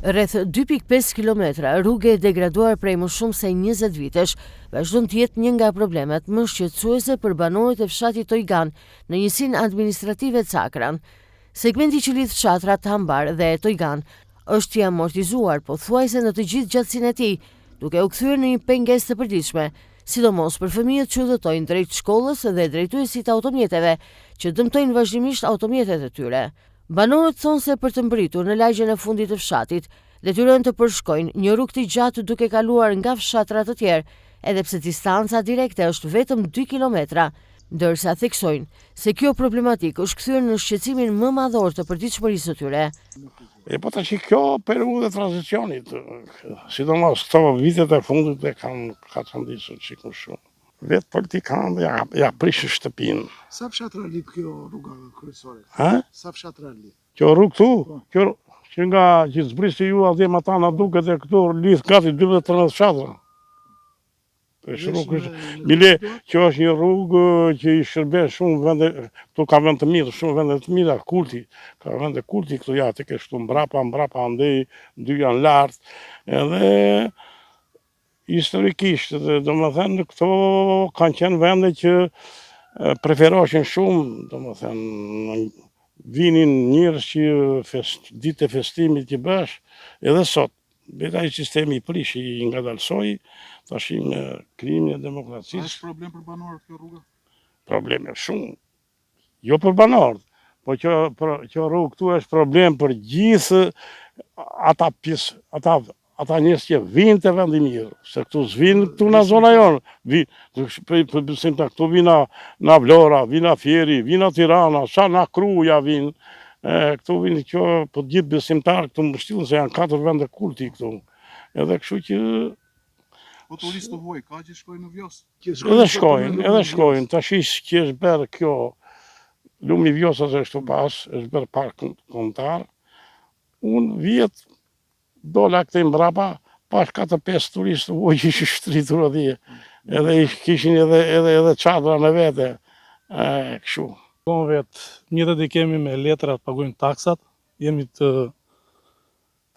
Rreth 2.5 kilometra rrugë e degraduar prej më shumë se 20 vitesh vazhdon të jetë një nga problemet më shqetësuese për banorët e fshatit Tojgan në njësinë administrative Cakran. Segmenti që lidh fshatrat Hambar dhe Tojgan është i amortizuar pothuajse në të gjithë gjatësinë e tij, duke u kthyer në një pengesë të përditshme, sidomos për fëmijët që udhëtojnë drejt shkollës dhe drejtuesit të automjeteve që dëmtojnë vazhdimisht automjetet e tyre. Banorët thonë se për të mbërritur në lagjen e fundit të fshatit, detyrohen të përshkojnë një rrugë të gjatë duke kaluar nga fshatra të tjerë, edhe pse distanca direkte është vetëm 2 kilometra, ndërsa theksojnë se kjo problematikë është kthyer në shqetësimin më madhor të përditshmërisë së tyre. Po tash kjo periudhë e tranzicionit, sidomos këto vitet e fundit e ka çandisur çiku shumë. Vetë politikanët ja prishin shtëpinë. Sa fshatra lidh kjo rruga kryesore? Sa fshatra lidh? Kjo rrugë këtu, kjo që nga që zbrisi ju atje ma ta na duket e këtu lidh gati 12-13 fshatra. Bile, kjo është një rrugë që i shërben shumë vende, këtu ka vend të mirë, shumë vende të mira, kulti, ka vende kulti këtu ja, të ke shtu mbrapa andej, dy janë lartë, edhe historikisht, domethënë këto kanë qenë vende që preferohen shumë, domethënë vinin njerëz që ditë e festimit që bësh, edhe sot. Beta i sistemi i prish i ngadalsoi, tash me krimin e demokracisë. Është problem për banorët kjo rrugë? Probleme shumë. Jo për banorët, po kjo rrugë këtu është problem për gjithë ata njerëz që vinë të vendi mirë, se këtu s'vinë këtu në zona jonë, këtu vinë na Vlora, vinë na Fieri, vinë na Tirana, sa na Kruja vinë, këtu vinë kjo për gjithë besimtarë këtu më shtilën se janë 4 vende kulti këtu, edhe kështu që... Po turistë të huaj, ka që shkojnë në Vjos? Edhe shkojnë, tash që është bërë kjo, lumi Vjosës është pas, është bërë park kombëtar, unë vjetë dola këtej mbrapa, pas 4-5 turistë u ishin shtritur atje, edhe kishin edhe çadra me vete, kështu. Vetë, mjetet i kemi me letra, pagojmë taksat, jemi të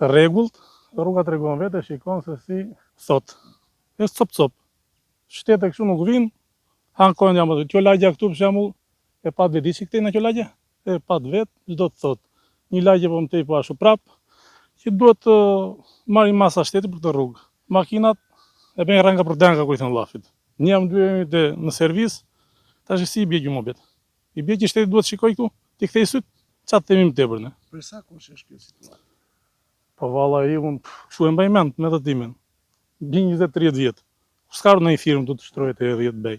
rregullt, rruga tregon vetë, shikon se si thot. Është cop. Shtete kështu nuk vinë, hankojnë jam atë. Kjo lagja këtu për shembull, e pat vetë si këtej në kjo lagje, e pat vetë, çdo të thot. Një lagje po më tej po ashtu prap, që duhet të marrin masa shteti për këtë rrugë. Makinat e bëjnë ranga për denga ku i thënë llafit. Një jam dy në servis, tash si i bie gjumobet. I bie që shteti duhet të shikoj këtu, ti kthej syt, çfarë themi më tepër ne. Për sa kohë është kjo situatë? Po vallai unë kshu e mbaj mend me të timin. Bin 20-30 vjet. S'ka në një firmë do të shtrohet e 10 bej.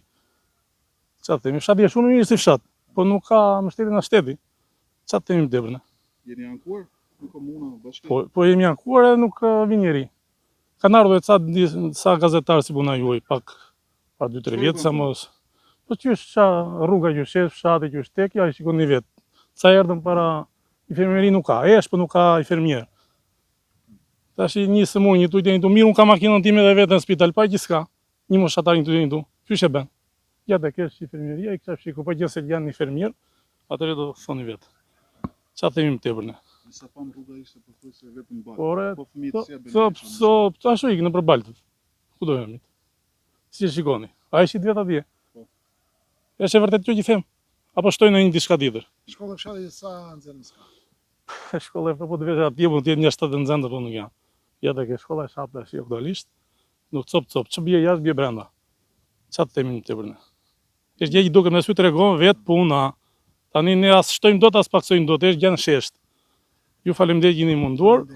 Çfarë themi, fshati është shumë mirë si fshat, po nuk ka mbështetje nga shteti. Çfarë themi më tepër ne. Jeni ankuar në komunë bashkë? Po jemi ankuar edhe nuk vin njeri. Kanë ardhur sa gazetarë si puna juaj, pak pa 2-3 vjet sa mos. Po qysh rruga që është fshati që është tek, ja i shikon një vet. Ca erdhën para infermieri nuk ka, po nuk ka infermier. Tash një sëmoj, një tujtë një tu mirë, unë ka makinën time dhe vetë në spital, pa gjithë s'ka. Një moshatarin të një tu, qysh e ben? Ja dhe kesh infermieria, i kësa shiku, po gjithë se janë infermier, atëre do thoni vetë. Qa themi më tepër ne? Sa pam rruga ishte pothuajse vetëm balë. Po fëmijët si e bën. Ashtu ikë në përbaltët. Ku do jemi? Si e shikoni? A e shit vetë atje? Është e vërtet kjo që them? Apo shtojnë në një diçka tjetër? Shkolla e fshatit sa nxënës ka? Shkolla e fshatit po të vesh atje, po të jetë një 70 nxënës po nuk janë. Ja dhe ke shkolla e fshatit është aktualisht. Nuk cop. Ç'bie bie jashtë bie brenda. Ç'a themi më tepër ne? Është gjë që duket në sy tregon vetë puna. Tani ne as shtojmë dot as paksojmë dot, është gjë në shesht. Ju faleminderit që jeni munduar.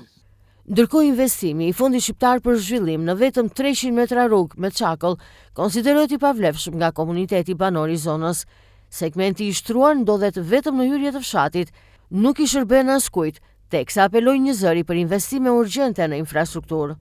Ndërkohë investimi i Fondit Shqiptar për Zhvillim në vetëm 300 metra rrugë me çakull konsiderohet i pavlefshëm nga komuniteti banor i zonës. Segmenti i shtruar ndodhet vetëm në hyrje të fshatit, nuk i shërben askujt, teksa apeloi një zëri për investime urgjente në infrastrukturë.